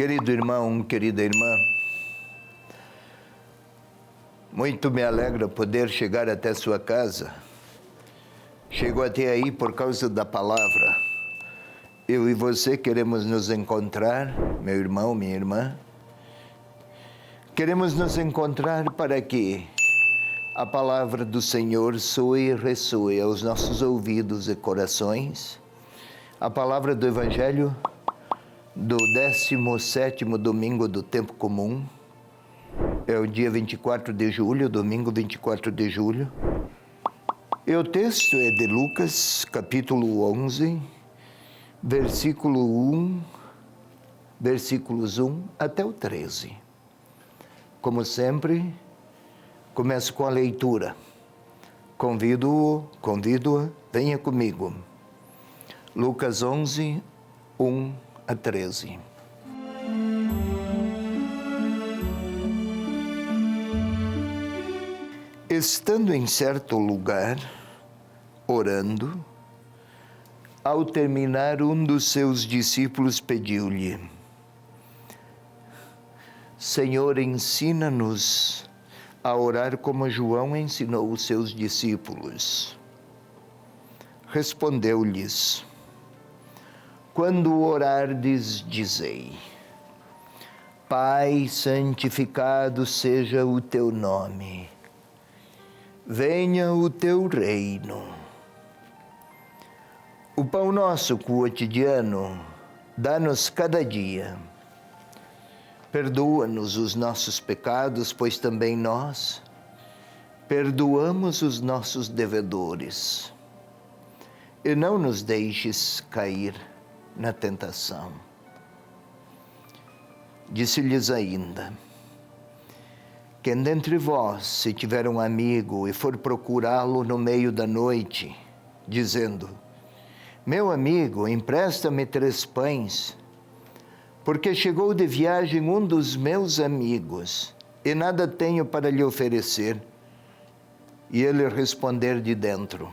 Querido irmão, querida irmã, muito me alegra poder chegar até sua casa. Chego até aí por causa da palavra. Eu e você queremos nos encontrar, meu irmão, minha irmã. Queremos nos encontrar para que a palavra do Senhor soe e ressoe aos nossos ouvidos e corações. A palavra do Evangelho do 17º domingo do tempo comum. É o dia 24 de julho, domingo 24 de julho. E o texto é de Lucas, capítulo 11, versículos 1 até o 13. Como sempre, começo com a leitura. Convido-a, venha comigo. Lucas 11, 1 a 13. Estando em certo lugar, orando, ao terminar, um dos seus discípulos pediu-lhe: Senhor, ensina-nos a orar como João ensinou os seus discípulos. Respondeu-lhes: Quando orardes, dizei: Pai, santificado seja o teu nome. Venha o teu reino. O pão nosso quotidiano dá-nos cada dia. Perdoa-nos os nossos pecados, pois também nós perdoamos os nossos devedores. E não nos deixes cair na tentação. Disse-lhes ainda: Quem dentre vós, se tiver um amigo e for procurá-lo no meio da noite, dizendo: Meu amigo, empresta-me 3 pães, porque chegou de viagem um dos meus amigos, e nada tenho para lhe oferecer. E ele responder de dentro: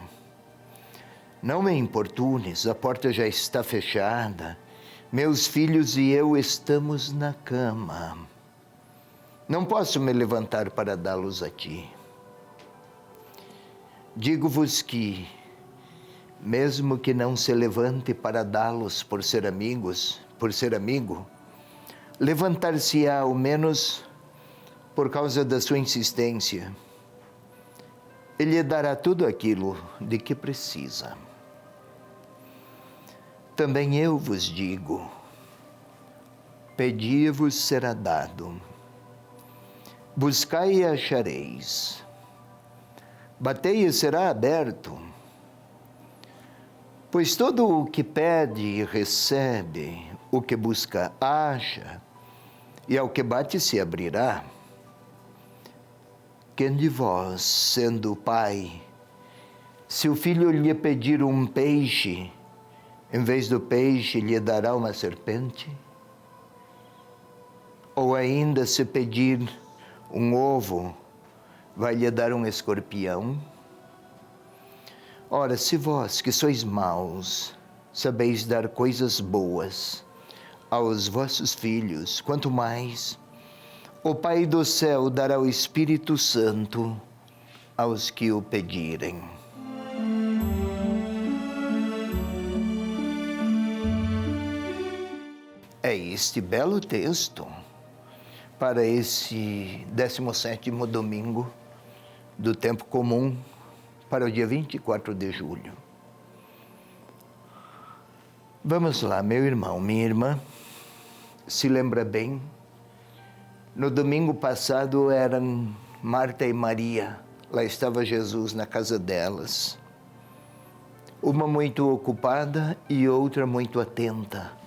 Não me importunes, a porta já está fechada, meus filhos e eu estamos na cama. Não posso me levantar para dá-los a ti. Digo-vos que, mesmo que não se levante para dá-los por ser amigo, levantar-se-á ao menos por causa da sua insistência. Ele lhe dará tudo aquilo de que precisa. Também eu vos digo: pedi-vos será dado, buscai e achareis, batei e será aberto. Pois todo o que pede recebe, o que busca acha, e ao que bate se abrirá. Quem de vós, sendo pai, se o filho lhe pedir um peixe, em vez do peixe lhe dará uma serpente? Ou ainda, se pedir um ovo, vai lhe dar um escorpião? Ora, se vós, que sois maus, sabeis dar coisas boas aos vossos filhos, quanto mais o Pai do céu dará o Espírito Santo aos que o pedirem. É este belo texto para esse 17º domingo do tempo comum, para o dia 24 de julho. Vamos lá, meu irmão, minha irmã, se lembra bem, no domingo passado eram Marta e Maria, lá estava Jesus na casa delas. Uma muito ocupada e outra muito atenta.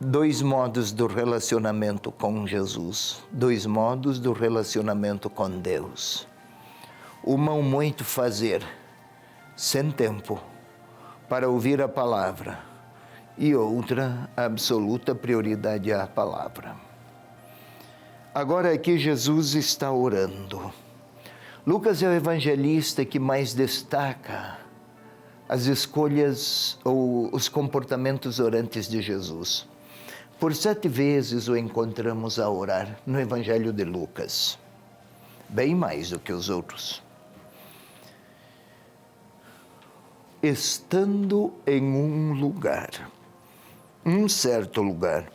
2 modos do relacionamento com Jesus, 2 modos do relacionamento com Deus. Uma muito fazer, sem tempo, para ouvir a palavra, e outra, absoluta prioridade à palavra. Agora aqui Jesus está orando. Lucas é o evangelista que mais destaca as escolhas ou os comportamentos orantes de Jesus. Por 7 vezes o encontramos a orar no Evangelho de Lucas. Bem mais do que os outros. Estando em um lugar, um certo lugar,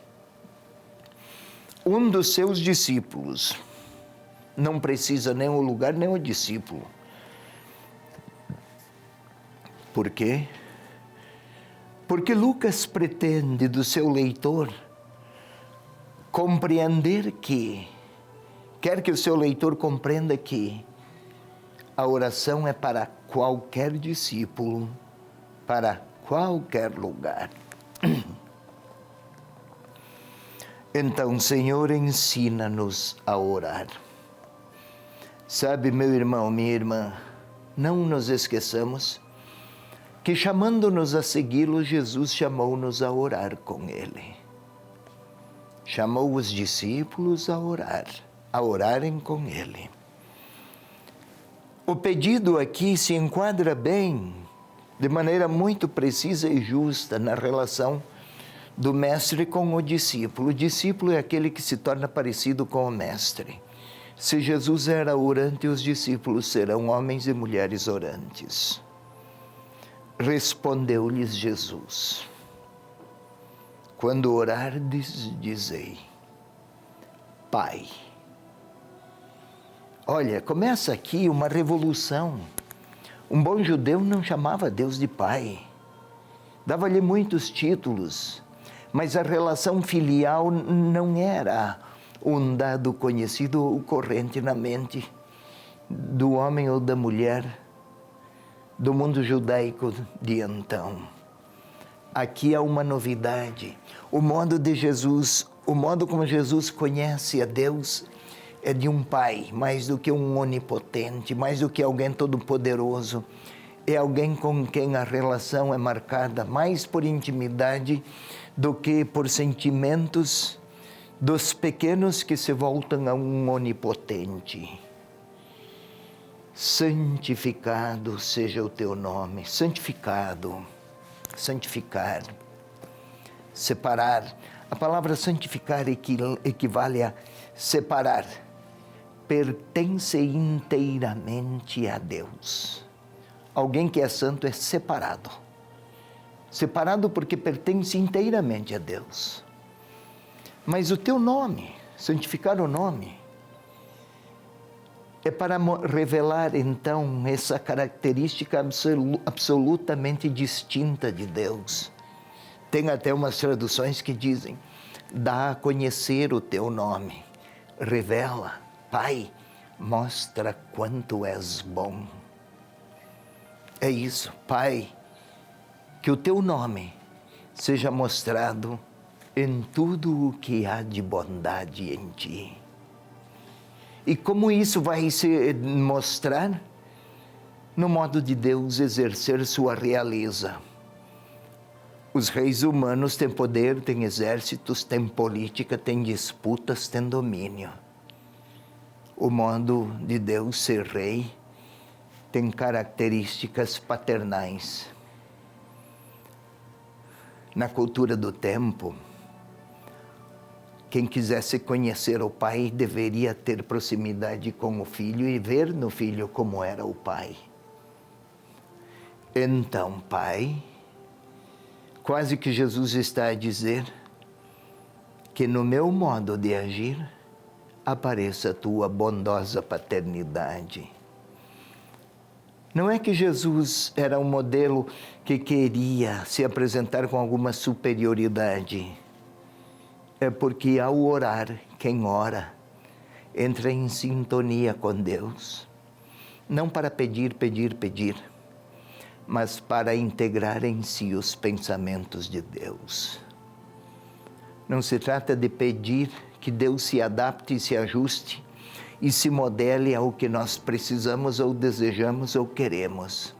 um dos seus discípulos, não precisa nem o lugar nem o discípulo. Por quê? Porque Lucas pretende do seu leitor compreender que, quer que o seu leitor compreenda que a oração é para qualquer discípulo, para qualquer lugar. Então, Senhor, ensina-nos a orar. Sabe, meu irmão, minha irmã, não nos esqueçamos que chamando-nos a segui-lo, Jesus chamou-nos a orar com Ele. Chamou os discípulos a orarem com Ele. O pedido aqui se enquadra bem, de maneira muito precisa e justa, na relação do mestre com o discípulo. O discípulo é aquele que se torna parecido com o mestre. Se Jesus era orante, os discípulos serão homens e mulheres orantes. Respondeu-lhes Jesus: quando orardes, dizei, Pai. Olha, começa aqui uma revolução. Um bom judeu não chamava Deus de Pai. Dava-lhe muitos títulos, mas a relação filial não era um dado conhecido ou corrente na mente do homem ou da mulher do mundo judaico de então. Aqui há uma novidade. O modo de Jesus, o modo como Jesus conhece a Deus é de um pai, mais do que um onipotente, mais do que alguém todo-poderoso. É alguém com quem a relação é marcada mais por intimidade do que por sentimentos dos pequenos que se voltam a um onipotente. Santificado seja o teu nome. Santificado. Santificar. Separar. A palavra santificar equivale a separar. Pertence inteiramente a Deus. Alguém que é santo é separado. Separado porque pertence inteiramente a Deus. Mas o teu nome, santificar o nome, é para revelar, então, essa característica absolutamente distinta de Deus. Tem até umas traduções que dizem, dá a conhecer o teu nome, revela, Pai, mostra quanto és bom. É isso, Pai, que o teu nome seja mostrado em tudo o que há de bondade em ti. E como isso vai se mostrar? No modo de Deus exercer sua realeza. Os reis humanos têm poder, têm exércitos, têm política, têm disputas, têm domínio. O modo de Deus ser rei tem características paternais. Na cultura do tempo, quem quisesse conhecer o pai deveria ter proximidade com o filho e ver no filho como era o pai. Então, Pai, quase que Jesus está a dizer que no meu modo de agir apareça a tua bondosa paternidade. Não é que Jesus era um modelo que queria se apresentar com alguma superioridade. É porque ao orar, quem ora, entra em sintonia com Deus. Não para pedir, mas para integrar em si os pensamentos de Deus. Não se trata de pedir que Deus se adapte e se ajuste e se modele ao que nós precisamos ou desejamos ou queremos,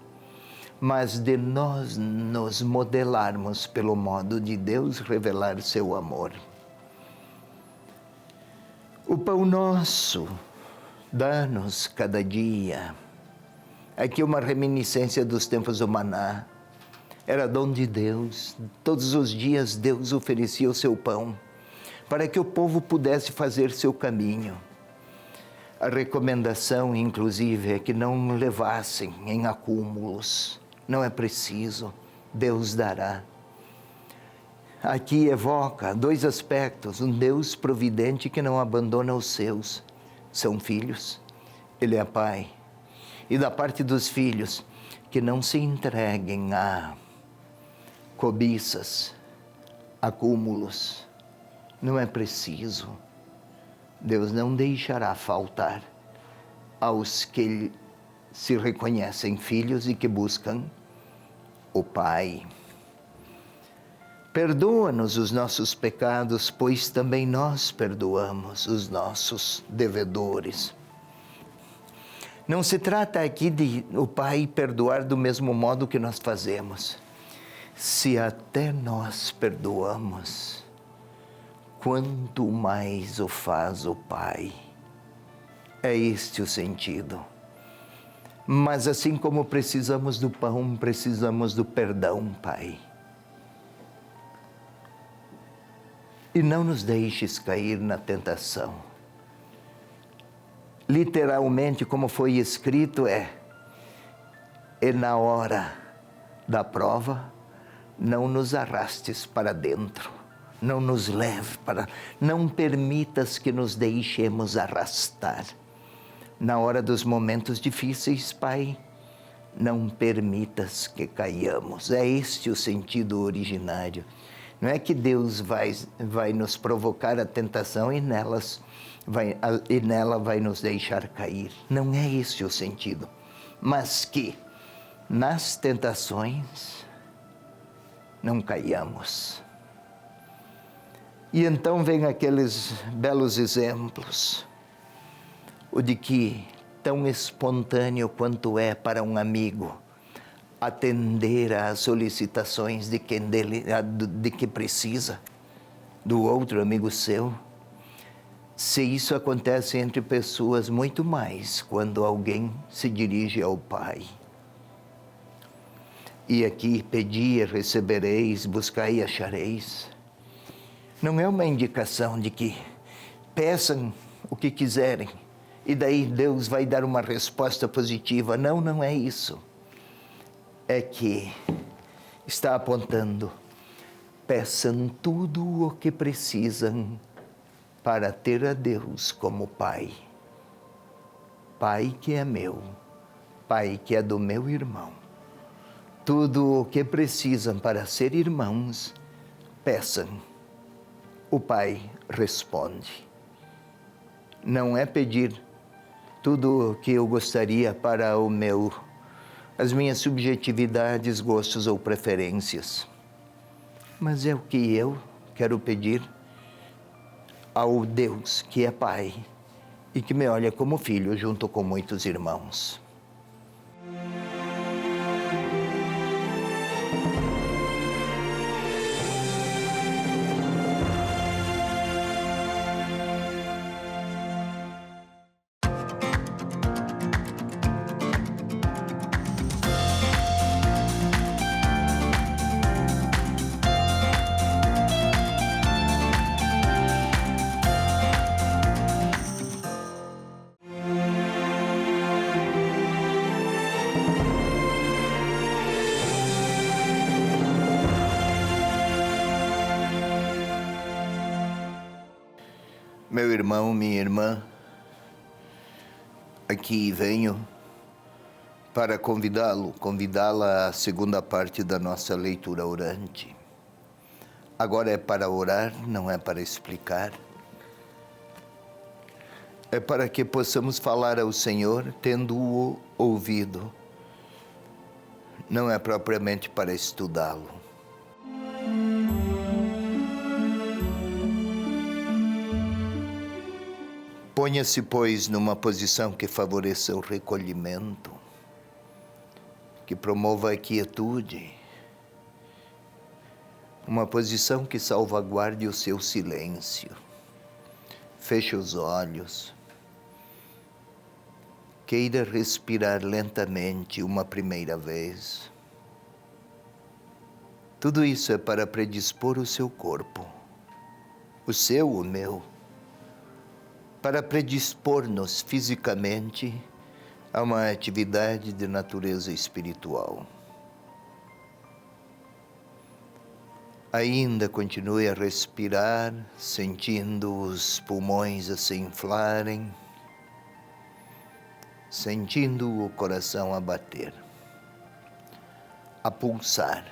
mas de nós nos modelarmos pelo modo de Deus revelar seu amor. O pão nosso, dá-nos cada dia. Aqui uma reminiscência dos tempos do maná. Era dom de Deus. Todos os dias Deus oferecia o seu pão. para que o povo pudesse fazer seu caminho. A recomendação, inclusive, é que não levassem em acúmulos. Não é preciso, Deus dará. Aqui evoca dois aspectos: um Deus providente que não abandona os seus, são filhos, Ele é Pai. E da parte dos filhos, que não se entreguem a cobiças, acúmulos. Não é preciso. Deus não deixará faltar aos que se reconhecem filhos e que buscam o Pai. Perdoa-nos os nossos pecados, pois também nós perdoamos os nossos devedores. Não se trata aqui de o Pai perdoar do mesmo modo que nós fazemos. Se até nós perdoamos, quanto mais o faz o Pai. É este o sentido. Mas assim como precisamos do pão, precisamos do perdão, Pai. E não nos deixes cair na tentação. Literalmente, como foi escrito, e na hora da prova, não nos arrastes para dentro, não nos leve para... Não permitas que nos deixemos arrastar. Na hora dos momentos difíceis, Pai, não permitas que caiamos. É este o sentido originário. Não é que Deus vai nos provocar a tentação e nela vai nos deixar cair. Não é esse o sentido. Mas que nas tentações não caiamos. E então vem aqueles belos exemplos. O de que, tão espontâneo quanto é para um amigo, atender às solicitações de que precisa, do outro amigo seu. Se isso acontece entre pessoas, muito mais quando alguém se dirige ao Pai. E aqui, pedi e recebereis, buscai e achareis. Não é uma indicação de que peçam o que quiserem e daí Deus vai dar uma resposta positiva. Não, não é isso. É que está apontando, peçam tudo o que precisam para ter a Deus como Pai. Pai que é meu, Pai que é do meu irmão. Tudo o que precisam para ser irmãos, peçam. O Pai responde. Não é pedir tudo o que eu gostaria para as minhas subjetividades, gostos ou preferências. Mas é o que eu quero pedir ao Deus que é Pai e que me olha como filho junto com muitos irmãos. Meu irmão, minha irmã, aqui venho para convidá-la à segunda parte da nossa leitura orante. Agora é para orar, não é para explicar. É para que possamos falar ao Senhor tendo-o ouvido. Não é propriamente para estudá-lo. Ponha-se, pois, numa posição que favoreça o recolhimento, que promova a quietude, uma posição que salvaguarde o seu silêncio. Feche os olhos. Queira respirar lentamente uma primeira vez. Tudo isso é para predispor o seu corpo o seu, o meu, para predispor-nos fisicamente a uma atividade de natureza espiritual. Ainda continue a respirar, sentindo os pulmões a se inflarem, sentindo o coração a bater, a pulsar,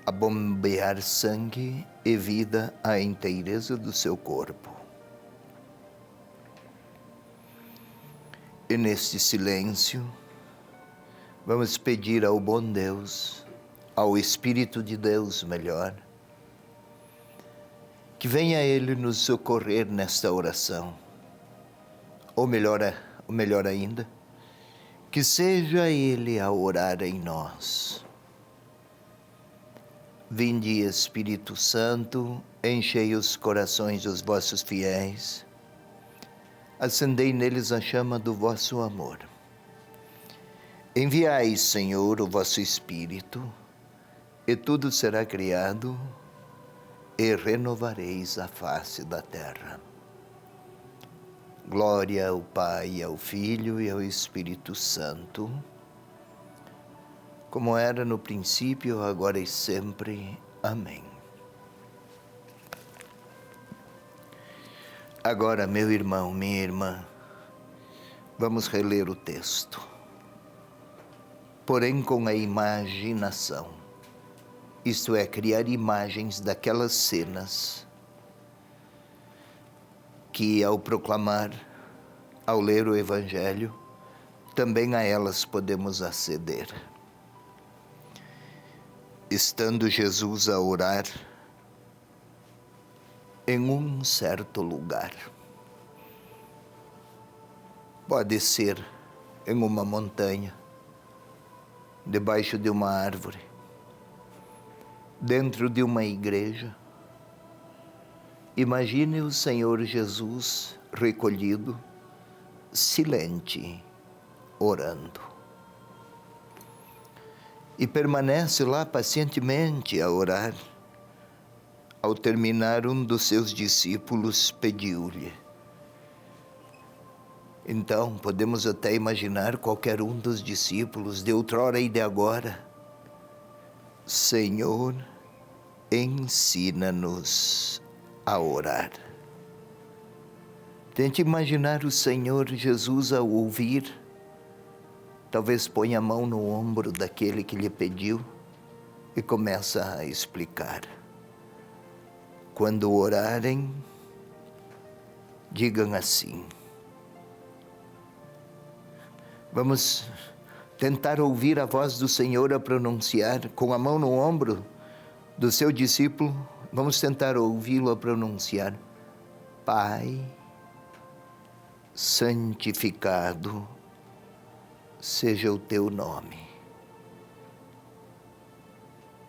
a bombear sangue e vida à inteireza do seu corpo. E neste silêncio, vamos pedir ao bom Deus, ao Espírito de Deus, melhor, que venha Ele nos socorrer nesta oração. Ou melhor ainda, que seja Ele a orar em nós. Vinde, Espírito Santo, enchei os corações dos vossos fiéis, acendei neles a chama do vosso amor. Enviai, Senhor, o vosso Espírito, e tudo será criado, e renovareis a face da terra. Glória ao Pai, ao Filho e ao Espírito Santo, como era no princípio, agora e sempre. Amém. Agora, meu irmão, minha irmã, vamos reler o texto, porém com a imaginação. Isto é, criar imagens daquelas cenas que, ao proclamar, ao ler o Evangelho, também a elas podemos aceder. Estando Jesus a orar em um certo lugar, pode ser em uma montanha, debaixo de uma árvore, dentro de uma igreja. Imagine o Senhor Jesus recolhido, silente, orando. E permanece lá pacientemente a orar. Ao terminar, um dos seus discípulos pediu-lhe. Então, podemos até imaginar qualquer um dos discípulos de outrora e de agora: Senhor, ensina-nos a orar. Tente imaginar o Senhor Jesus ao ouvir. Talvez ponha a mão no ombro daquele que lhe pediu e começa a explicar. Quando orarem, digam assim. Vamos tentar ouvir a voz do Senhor a pronunciar, com a mão no ombro do seu discípulo, vamos tentar ouvi-lo a pronunciar: Pai, santificado seja o teu nome.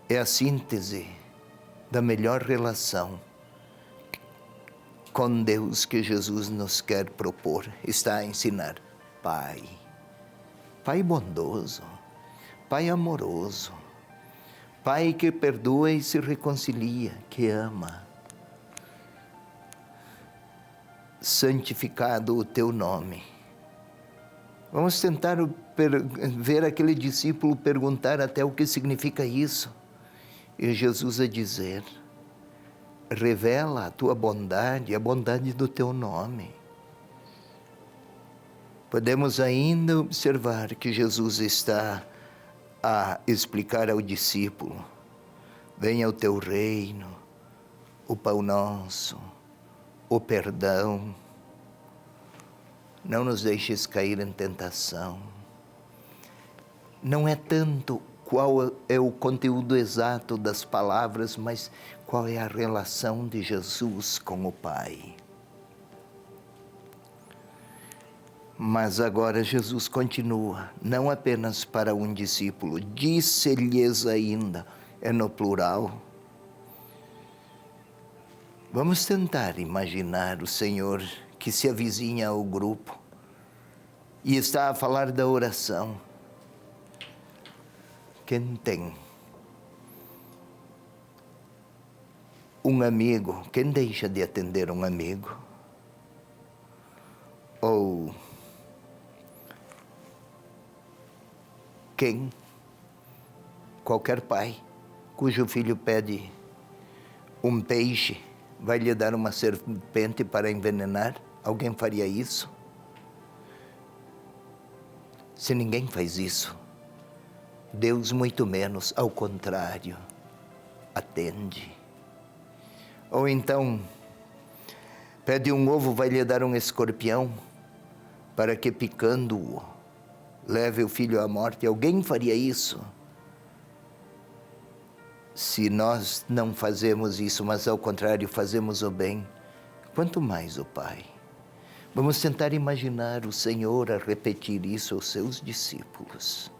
É a síntese da melhor relação com Deus que Jesus nos quer propor, está a ensinar. Pai, Pai bondoso, Pai amoroso, Pai que perdoa e se reconcilia, que ama. Santificado o teu nome. Vamos tentar ver aquele discípulo perguntar até o que significa isso. E Jesus a dizer: revela a tua bondade, a bondade do teu nome. Podemos ainda observar que Jesus está a explicar ao discípulo: venha o teu reino, o pão nosso, o perdão. Não nos deixes cair em tentação. Não é tanto qual é o conteúdo exato das palavras, mas qual é a relação de Jesus com o Pai. Mas agora Jesus continua, não apenas para um discípulo, disse-lhes ainda, é no plural. Vamos tentar imaginar o Senhor que se avizinha ao grupo e está a falar da oração. Quem tem um amigo, quem deixa de atender um amigo? Ou quem, qualquer pai, cujo filho pede um peixe, vai lhe dar uma serpente para envenenar? Alguém faria isso? Se ninguém faz isso, Deus muito menos, ao contrário, atende. Ou então, pede um ovo, vai lhe dar um escorpião, para que picando-o, leve o filho à morte. Alguém faria isso? Se nós não fazemos isso, mas ao contrário fazemos o bem, quanto mais o Pai. Vamos tentar imaginar o Senhor a repetir isso aos seus discípulos.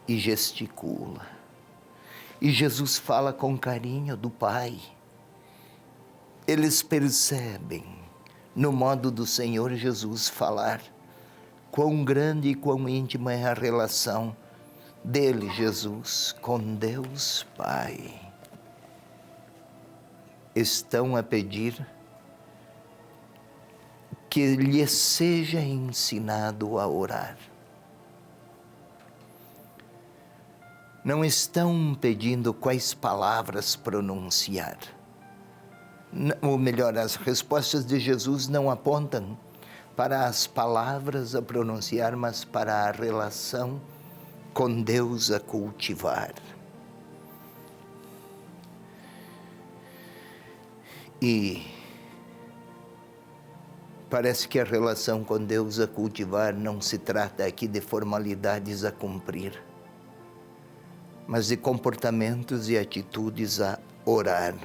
E gesticula. E Jesus fala com carinho do Pai. Eles percebem, no modo do Senhor Jesus falar, quão grande e quão íntima é a relação dele, Jesus, com Deus Pai. Estão a pedir que lhe seja ensinado a orar. Não estão pedindo quais palavras pronunciar. Ou melhor, as respostas de Jesus não apontam para as palavras a pronunciar, mas para a relação com Deus a cultivar. E parece que a relação com Deus a cultivar não se trata aqui de formalidades a cumprir, mas de comportamentos e atitudes a orar.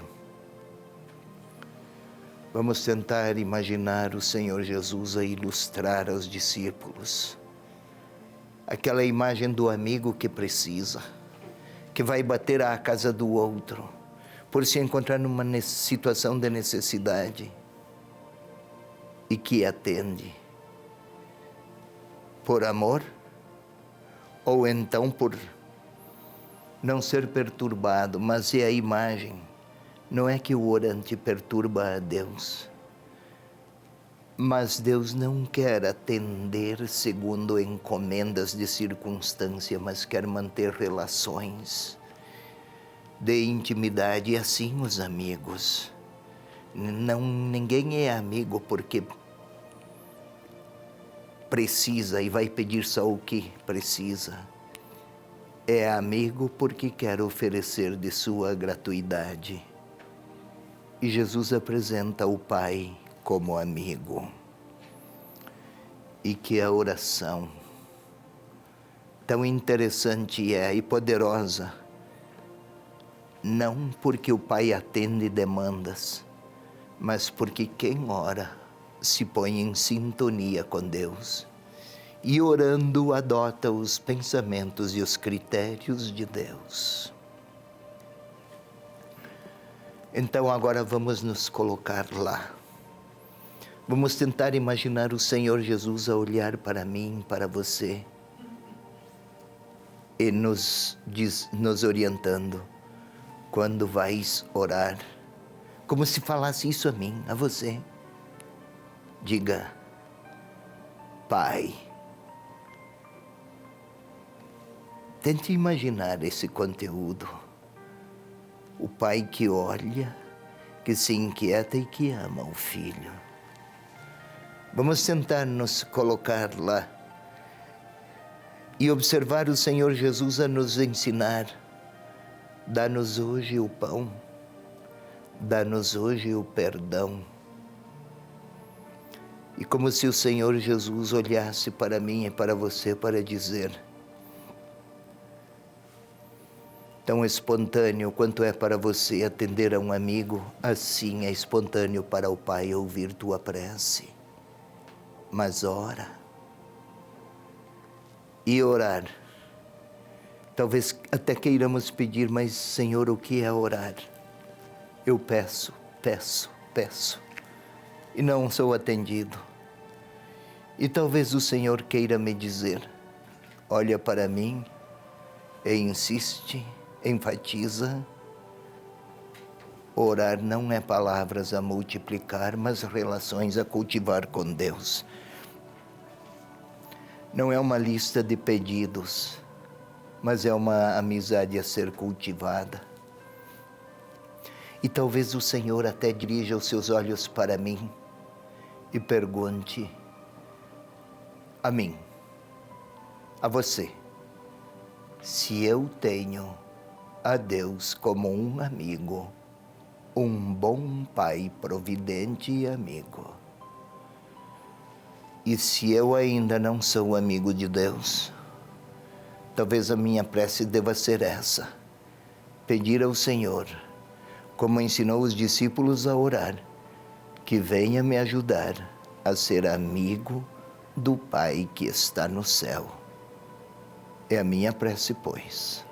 Vamos tentar imaginar o Senhor Jesus a ilustrar aos discípulos aquela imagem do amigo que precisa, que vai bater à casa do outro, por se encontrar numa situação de necessidade, e que atende por amor, ou então por não ser perturbado. Mas é a imagem, não é que o orante perturba a Deus, mas Deus não quer atender segundo encomendas de circunstância, mas quer manter relações de intimidade. E assim os amigos. Ninguém é amigo porque precisa e vai pedir só o que precisa. É amigo porque quer oferecer de sua gratuidade. E Jesus apresenta o Pai como amigo. E que a oração tão interessante é e poderosa, não porque o Pai atende demandas, mas porque quem ora se põe em sintonia com Deus e orando adota os pensamentos e os critérios de Deus. Então agora vamos nos colocar lá. Vamos tentar imaginar o Senhor Jesus a olhar para mim, para você, e nos orientando. Quando vais orar, como se falasse isso a mim, a você, diga: Pai. Tente imaginar esse conteúdo. O Pai que olha, que se inquieta e que ama o Filho. Vamos tentar nos colocar lá e observar o Senhor Jesus a nos ensinar. Dá-nos hoje o pão, dá-nos hoje o perdão. E como se o Senhor Jesus olhasse para mim e para você para dizer: tão espontâneo quanto é para você atender a um amigo, assim é espontâneo para o Pai ouvir tua prece. Mas ora. E orar. Talvez até queiramos pedir, mas Senhor, o que é orar? Eu peço, peço, peço, e não sou atendido. E talvez o Senhor queira me dizer: olha para mim e insiste, enfatiza, Orar não é palavras a multiplicar, mas relações a cultivar com Deus. Não é uma lista de pedidos, mas é uma amizade a ser cultivada. E talvez o Senhor até dirija os seus olhos para mim e pergunte a mim, a você, se eu tenho a Deus como um amigo, um bom pai providente e amigo. E se eu ainda não sou amigo de Deus, talvez a minha prece deva ser essa: pedir ao Senhor, como ensinou os discípulos a orar, que venha me ajudar a ser amigo do Pai que está no céu. É a minha prece, pois.